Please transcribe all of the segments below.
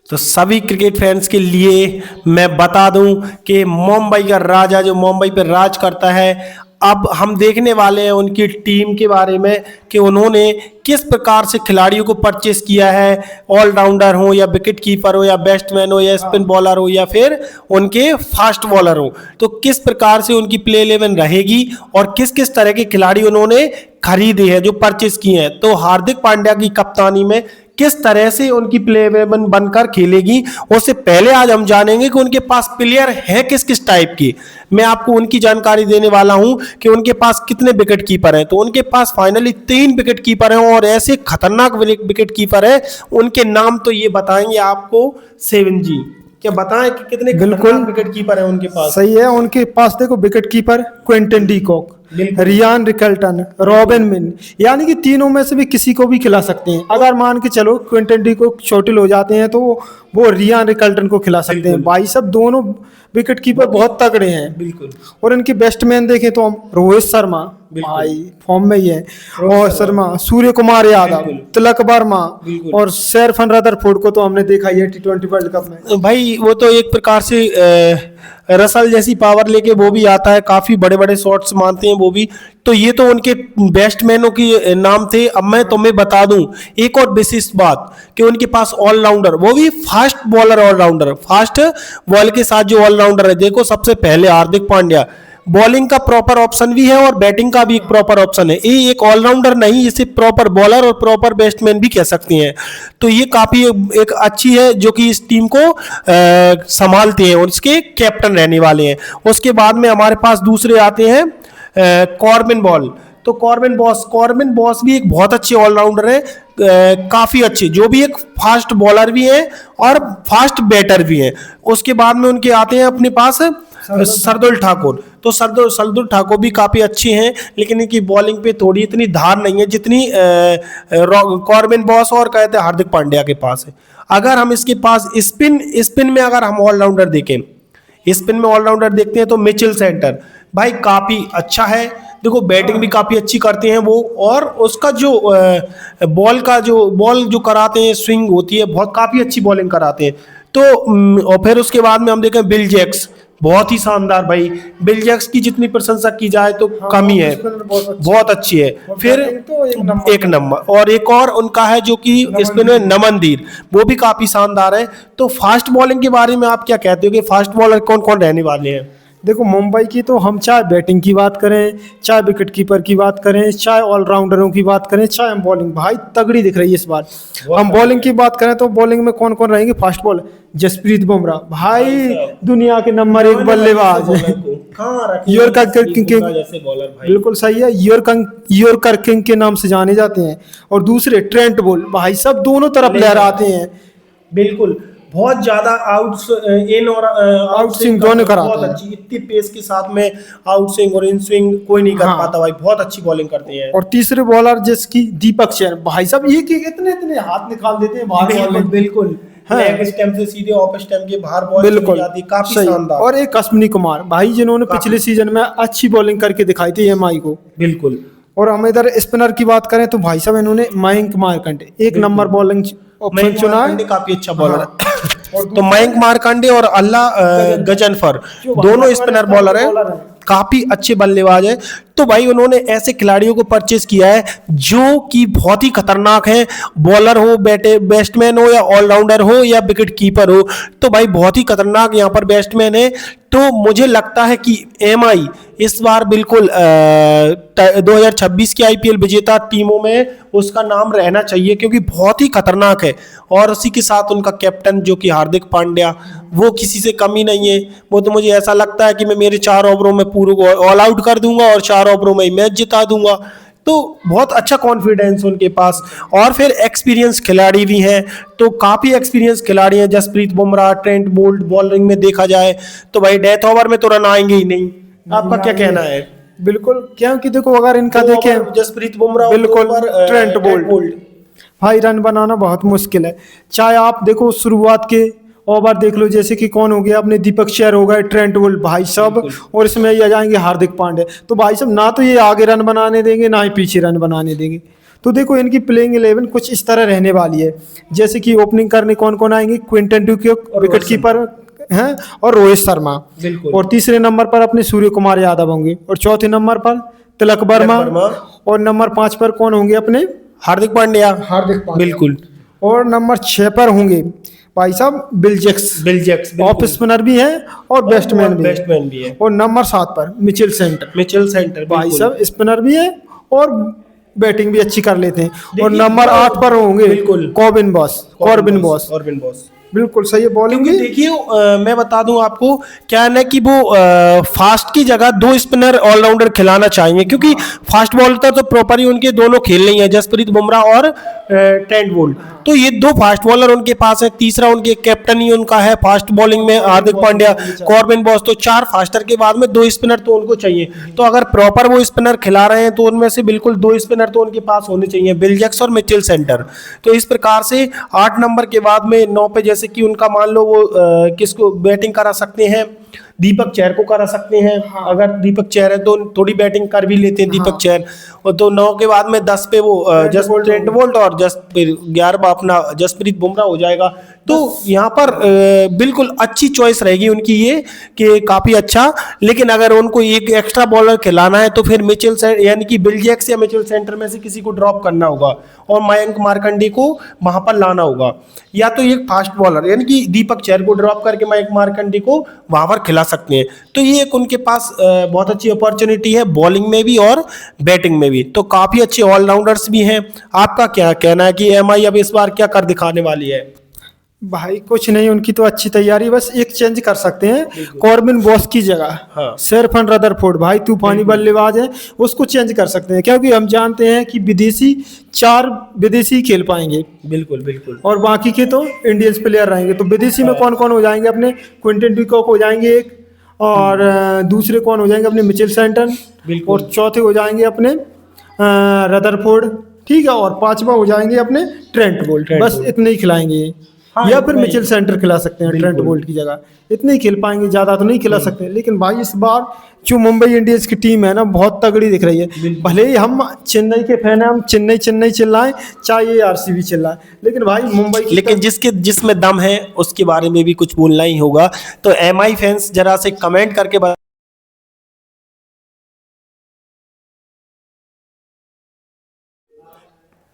तो सभी cricket fans के लिए मैं बता दूं कि मुंबई का राजा जो मुंबई पर राज करता है, अब हम देखने वाले हैं उनकी टीम के बारे में कि उन्होंने किस प्रकार से खिलाड़ियों को परचेस किया है। ऑलराउंडर हो या विकेट कीपर हो या बैट्समैन हो या स्पिन बॉलर हो या फिर उनके फास्ट बॉलर हो, तो किस प्रकार से उनकी प्ले 11 रहेगी और किस किस तरह के खिलाड़ी उन्होंने खरीदे हैं जो परचेस किए हैं। तो हार्दिक पांड्या की कप्तानी में किस तरह से उनकी प्ले 11 बनकर खेलेगी, उससे पहले आज हम जानेंगे कि उनके पास प्लेयर है किस किस टाइप की। मैं आपको उनकी जानकारी देने वाला हूं कि उनके पास कितने विकेट कीपर हैं। तो उनके पास फाइनली 3 विकेट कीपर हैं और ऐसे खतरनाक विकेट कीपर है। उनके नाम तो ये बताएंगे आपको सेवन जी, क्या बताएं कि कितने खतरनाक विकेट कीपर है उनके पास। सही है, उनके पास देखो wicket keeper Quinton de Kock, Ryan Rickelton, Robin Minz, यानी कि तीनों में से भी किसी को भी खिला सकते हैं। अगर मान के चलो क्विंटन डी कॉक चोटिल हो जाते हैं तो वो रियान रिकल्टन को खिला सकते हैं। भाई सब दोनों विकेट कीपर बहुत तगड़े हैं। बिल्कुल। और इनके बेस्टमैन देखें तो हम रोहित शर्मा भाई फॉर्म में ही है, और शर्मा, सूर्य कुमार यादव, तिलक वर्मा और सैरफन रदरफोर्ड को तो हमने देखा ही है T20 वर्ल्ड कप में। भाई वो तो एक प्रकार से रसल जैसी पावर लेके वो भी आता है, काफी बड़े बड़े शॉट्स मारते हैं वो भी। तो ये तो उनके बैट्समैनों के नाम थे। अब मैं तुम्हें बता दूं एक और विशिष्ट बात कि उनके पास ऑलराउंडर, वो भी fast bowler allrounder, fast ball के साथ जो ऑलराउंडर है। देखो सबसे पहले हार्दिक पांड्या बॉलिंग का प्रॉपर ऑप्शन भी है और बैटिंग का भी एक प्रॉपर ऑप्शन है। ये एक ऑलराउंडर नहीं, इसे प्रॉपर बॉलर और प्रॉपर बैट्समैन भी कह सकते हैं। तो ये काफी एक अच्छी है जो कि इस टीम को संभालते हैं और इसके कैप्टन रहने वाले हैं। उसके बाद में हमारे पास दूसरे आते हैं कॉर्बिन बॉल। तो कॉर्बिन बॉस भी एक बहुत अच्छे ऑलराउंडर है, काफी अच्छे, जो भी एक फास्ट बॉलर भी है और फास्ट बैटर भी है। उसके बाद में उनके आते हैं अपने पास सरदुल ठाकुर। तो सरदुल ठाकुर भी काफी अच्छे हैं, लेकिन इनकी बॉलिंग पे थोड़ी इतनी धार नहीं है जितनी कॉर्बिन बॉस और कहते हैं हार्दिक पांड्या के पास है। अगर हम इसके पास स्पिन में अगर हम ऑलराउंडर देखें, स्पिन में ऑलराउंडर देखते हैं तो मिचेल सेंटर भाई काफी अच्छा है। देखो बैटिंग भी काफी अच्छी करते हैं वो, और उसका जो बॉल जो कराते हैं, स्विंग होती है बहुत, काफी अच्छी बॉलिंग कराते हैं। तो और फिर उसके बाद में हम देखें बिल जैक्स, बहुत ही शानदार भाई। बिल जैक्स की जितनी प्रशंसा की जाए तो कम ही है, बहुत अच्छी है। फिर तो एक नंबर और एक और उनका है जो कि स्पिनर नमनदीर, वो भी काफी शानदार है। तो फास्ट बॉलिंग के बारे में आप क्या कहते हो कि फास्ट बॉलर कौन कौन रहने वाले हैं? देखो मुंबई की तो हम चाहे बैटिंग की बात करें, चाहे विकेट कीपर की बात करें, चाहे ऑलराउंडरों की बात करें, चाहे हम बॉलिंग, भाई तगड़ी दिख रही है इस बार। हम बॉलिंग की बात करें तो बॉलिंग में कौन कौन रहेंगे? फास्ट बॉलर जसप्रीत बुमराह भाई दुनिया के नंबर 1 बल्लेबाज, यॉर्कर किंग, बिल्कुल सही है, यॉर्कर किंग के नाम से जाने जाते हैं। और दूसरे ट्रेंट बोल्ट, भाई सब दोनों तरफ लहराते हैं। बिल्कुल, बहुत ज्यादा इन और आउट स्विंग दोनों कराते बहुत हैं। अच्छी, इतनी पेस के साथ में आउट स्विंग और इन स्विंग कोई नहीं कर पाता भाई, बहुत अच्छी बॉलिंग करते हैं। और तीसरे बॉलर जिसकी दीपक चैर, भाई साहब ये इतने हाथ निकाल देते हैं बाहर, बिल्कुल लेग स्टंप से सीधे ऑफ स्टंप के बाहर बॉल चली जाती, काफी शानदार। और एक अश्विनी कुमार भाई जिन्होंने पिछले सीजन में अच्छी बॉलिंग करके दिखाई थी एमआई को। बिल्कुल। और हम इधर स्पिनर की बात करें तो भाई साहब इन्होंने मयंक मार्कंडे एक नंबर बॉलिंग ऑप्शन चुना है, काफी अच्छा बॉलर है। तो मयंक मार्कंडे और अल्लाह गजनफर दोनों स्पिनर बॉलर हैं, काफी अच्छे बल्लेबाज हैं। तो भाई उन्होंने ऐसे खिलाड़ियों को परचेज किया है जो कि बहुत ही खतरनाक है, बॉलर हो, बैट्समैन हो या ऑलराउंडर हो या विकेट कीपर हो। तो भाई बहुत ही खतरनाक यहाँ पर बैट्समैन है। तो मुझे लगता है कि एमआई इस बार बिल्कुल 2026 की आईपीएल विजेता टीमों में उसका नाम रहना चाहिए, क्योंकि बहुत ही खतरनाक है। और उसी के साथ उनका कैप्टन जो कि हार्दिक पांड्या, वो किसी से कमी नहीं है। वो तो मुझे ऐसा लगता है कि मैं मेरे 4 ओवरों में पूरे को ऑल आउट कर दूंगा और 4 ओवरों में मैच जिता दूंगा। तो बहुत अच्छा कॉन्फिडेंस उनके पास। और फिर एक्सपीरियंस खिलाड़ी भी हैं, तो काफी एक्सपीरियंस खिलाड़ी हैं, Jasprit Bumrah, Trent Boult. Bowling में देखा जाए तो भाई डेथ ओवर में तो रन आएंगे ही नहीं। आपका क्या कहना है? बिल्कुल, क्योंकि देखो अगर इनका देखें जसप्रीत बुमराह, बिल्कुल ट्रेंट बोल्ट, भाई रन बनाना बहुत मुश्किल है। चाहे आप देखो शुरुआत के ओवर देख लो, जैसे कि कौन हो गया अपने दीपक चहर हो गए, ट्रेंट बोल्ट भाई साहब, और इसमें ये आ जाएंगे हार्दिक पांड्या। तो भाई साहब ना तो ये आगे रन बनाने देंगे ना ही पीछे रन बनाने देंगे। तो देखो इनकी प्लेइंग 11 कुछ इस तरह रहने वाली है, जैसे कि ओपनिंग करने कौन कौन आएंगे, क्विंटन डिकॉक विकेट कीपर हैं, और रोहित शर्मा, बिल्कुल। और तीसरे नंबर पर अपने सूर्य कुमार यादव होंगे, और चौथे नंबर पर तिलक वर्मा, और नंबर 5 पर कौन होंगे अपने, हार्दिक पांड्या। हार्दिक बिल्कुल। और नंबर 6 पर होंगे भाई साहब बिल जैक्स, ऑफ स्पिनर भी है और बैट्समैन भी है। और नंबर 7 पर मिचेल सेंटर भाई साहब स्पिनर भी है और बैटिंग भी अच्छी कर लेते हैं। और नंबर 8 पर होंगे बिल्कुल कॉर्बिन बॉस। बिल्कुल सही है बॉलिंग क्योंकि भी। देखिए मैं बता दूं आपको, क्या है ना कि वो फास्ट की जगह 2 स्पिनर ऑलराउंडर खिलाना चाहिए, क्योंकि फास्ट बॉलर तो प्रॉपर ही उनके दोनों खेल नहीं है, जसप्रीत बुमराह और ट्रेंट बोल्ट। तो ये 2 फास्ट बॉलर उनके पास है, तीसरा उनके कैप्टन ही उनका है फास्ट बॉलिंग में हार्दिक पांड्या, कॉर्बिन बॉस। तो 4 फास्टर के बाद में 2 स्पिनर तो उनको चाहिए। तो अगर प्रॉपर वो स्पिनर खिला रहे हैं तो उनमें से बिल्कुल 2 स्पिनर तो उनके पास होने चाहिए, बिल जैक्स और मिचेल सेंटर। तो इस प्रकार से 8 नंबर के बाद में 9 पे जैसे कि उनका मान लो वो किसको बैटिंग करा सकते हैं, दीपक चहर को करा सकते हैं। अगर दीपक चहर है तो थोड़ी बैटिंग कर भी लेते हैं दीपक चहर। और तो 9 के बाद में 10 पे वो ट्रेंट बोल्ट और 11 अपना जसप्रीत बुमराह हो जाएगा। तो यहाँ पर बिल्कुल अच्छी चॉइस रहेगी उनकी ये, कि काफी अच्छा। लेकिन अगर उनको एक एक्स्ट्रा बॉलर खिलाना है तो फिर मिचेल यानी कि बिल जैक्स या मिचेल सेंटर में से किसी को ड्रॉप करना होगा और मयंक मार्कंडे को वहां पर लाना होगा, या तो एक फास्ट बॉलर यानी कि दीपक चहर को ड्रॉप करके मयंक मार्कंडे को वहां पर खिला सकते हैं। तो ये एक उनके पास बहुत अच्छी अपॉर्चुनिटी है बॉलिंग में भी और बैटिंग में भी। तो काफी अच्छे ऑलराउंडर्स भी हैं। आपका क्या कहना है कि एमआई अब इस बार क्या कर दिखाने वाली है? भाई कुछ नहीं, उनकी तो अच्छी तैयारी, बस एक चेंज कर सकते हैं कॉर्बिन बॉस की जगह। हाँ। शेरफन रदरफोर्ड भाई तूफानी बल्लेबाज है, उसको चेंज कर सकते हैं, क्योंकि हम जानते हैं कि 4 विदेशी खेल पाएंगे बिल्कुल और बाकी के तो इंडियंस प्लेयर रहेंगे। तो विदेशी में कौन कौन हो जाएंगे अपने, क्विंटन डिकॉक हो जाएंगे एक, और दूसरे कौन हो जाएंगे अपने मिचेल सेंटन, और चौथे हो जाएंगे अपने रदरफोर्ड, ठीक है, और 5वां हो जाएंगे अपने ट्रेंट बोल्ट। बस इतने ही खिलाएंगे। हाँ, या फिर मिचेल सेंटर खिला सकते हैं ट्रेंट बोल्ट की जगह, इतने ही खेल पाएंगे, ज्यादा तो नहीं खिला सकते। लेकिन भाई इस बार जो मुंबई इंडियंस की टीम है ना बहुत तगड़ी दिख रही है। भले ही हम चेन्नई के फैन हैं, हम चेन्नई चिल्लाएं, चाहे ये आरसीबी चिल्लाए, लेकिन भाई मुंबई की लेकिन जिसमें दम है उसके बारे में भी कुछ बोलना ही होगा। तो एमआई फैंस जरा से कमेंट करके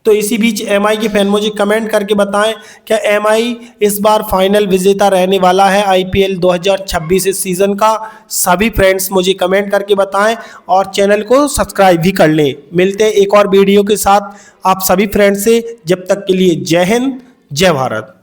तो इसी बीच एमआई के फैन मुझे कमेंट करके बताएं, क्या एमआई इस बार फाइनल विजेता रहने वाला है आईपीएल 2026 इस सीजन का? सभी फ्रेंड्स मुझे कमेंट करके बताएं और चैनल को सब्सक्राइब भी कर लें। मिलते हैं एक और वीडियो के साथ आप सभी फ्रेंड्स से, जब तक के लिए जय हिंद, जय भारत।